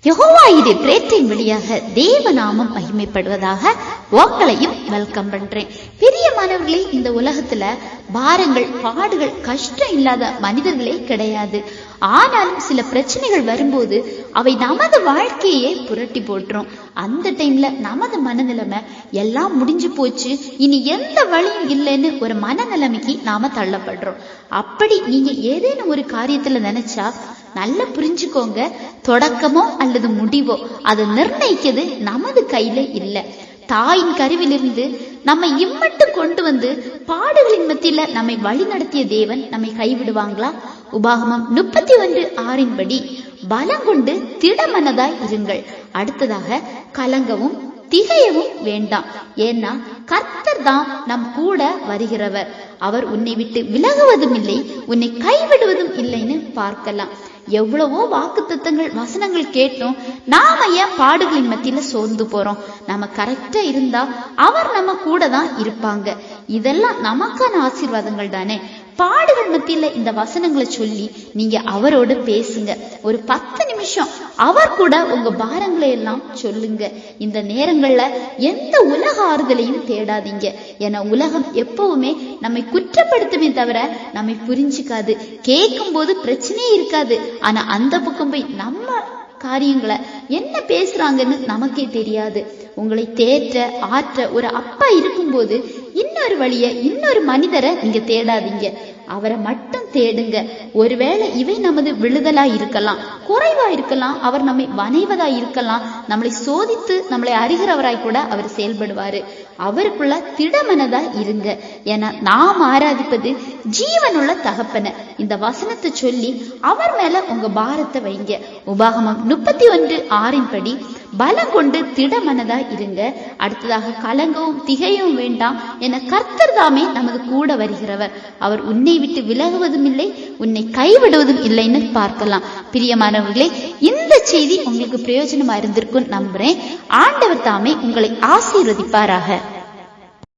யெகோவா இரு பிரேட்டின் வழியாக தேவநாமம் மகிமைப்படுவதாக உங்களையும் வெல்கம் பண்றேன். பிரியமானவர்களே, இந்த உலகத்துல பாரங்கள், பாடுகள், கஷ்டம் இல்லாத மனிதர்களே கிடையாது. ஆனாலும் சில பிரச்சனைகள் வரும்போது அவை நமது வாழ்க்கையே புரட்டி போட்டுரும். அந்த டைம்ல நமது மனநிலைமை எல்லாம் முடிஞ்சு போச்சு, இனி எந்த வழியும் இல்லைன்னு ஒரு மனநிலைமைக்கு நாம தள்ளப்படுறோம். அப்படி நீங்க ஏதேனும் ஒரு காரியத்துல நினைச்சா நல்லா புரிஞ்சுக்கோங்க, தொடக்கமோ அல்லது முடிவோ அதை நிர்ணயிக்கிறது நமது கையில இல்ல. தாயின் கருவிலிருந்து நம்மை இம்மட்டும் கொண்டு வந்து பாடுகளின் மத்தியில நம்மை வழி நடத்திய தேவன் நம்மை கைவிடுவாங்களா? உபாகமம் 31:6 படி பலம் கொண்டு திடமனதாய் இருங்கள். அடுத்ததாக கலங்கவும் திகையவும் வேண்டாம். ஏன்னா கர்த்தர் தான் நம் கூட வருகிறவர். அவர் உன்னை விட்டு விலகுவதும் இல்லை, உன்னை கைவிடுவதும் இல்லைன்னு பார்க்கலாம். எவ்வளவோ வாக்குத்தத்தங்கள், வசனங்கள் கேட்டோம். நாம ஏன் பாடுகளின் மத்தியில சோர்ந்து போறோம்? நம்ம கரெக்டா இருந்தா அவர் நம்ம கூட தான் இருப்பாங்க. இதெல்லாம் நமக்கான ஆசீர்வாதங்கள் தானே. பாடுகள் மத்தியில இந்த வசனங்களை சொல்லி நீங்க அவரோடு பேசுங்க. ஒரு 10 நிமிஷம் அவர் கூட உங்க பாரங்களை எல்லாம் சொல்லுங்க. இந்த நேரங்கள்ல எந்த உலக ஆறுதலையும் தேடாதீங்க. ஏன்னா உலகம் எப்பவுமே நம்மை குற்றப்படுத்துமே தவிர நம்மை புரிஞ்சுக்காது. கேட்கும் போது பிரச்சனையே இருக்காது. ஆனா அந்த பக்கம் போய் நம்ம காரியங்களை என்ன பேசுறாங்கன்னு நமக்கே தெரியாது. உங்களை தேற்ற ஆற்ற ஒரு அப்பா இருக்கும்போது இன்னொரு வழிய, இன்னொரு மனிதரை நீங்க தேடாதீங்க, அவரை மட்டும் தேடுங்க. ஒருவேளை இவை நமது விழுதலா இருக்கலாம், குறைவா இருக்கலாம், அவர் நம்மை வணைவதா இருக்கலாம், நம்மளை சோதித்து நம்மளை அறிகிறவராய் கூட அவர் செயல்படுவாரு. அவருக்குள்ள திடமனதா இருங்க. ஏன்னா நாம் ஆராதிப்பது ஜீவனுள்ள தகப்பன. இந்த வசனத்தை சொல்லி அவர் மேல உங்க பாரத்தை வைங்க. உபாகமம் 31:6 படி பலம் கொண்டு திடமனதா இருங்க. அடுத்ததாக கலங்கவும் திகையவும் வேண்டாம். என கர்த்தர் தாமே நமது கூட வருகிறவர். அவர் உன்னை விட்டு விலகுவதும் இல்லை, உன்னை கைவிடுவதும் இல்லைன்னு பார்க்கலாம். பிரியமானவர்களே, இந்த செய்தி உங்களுக்கு பிரயோஜனமா இருந்திருக்கும் நம்புறேன். ஆண்டவர் தாமே உங்களை ஆசீர்வதிப்பாராக.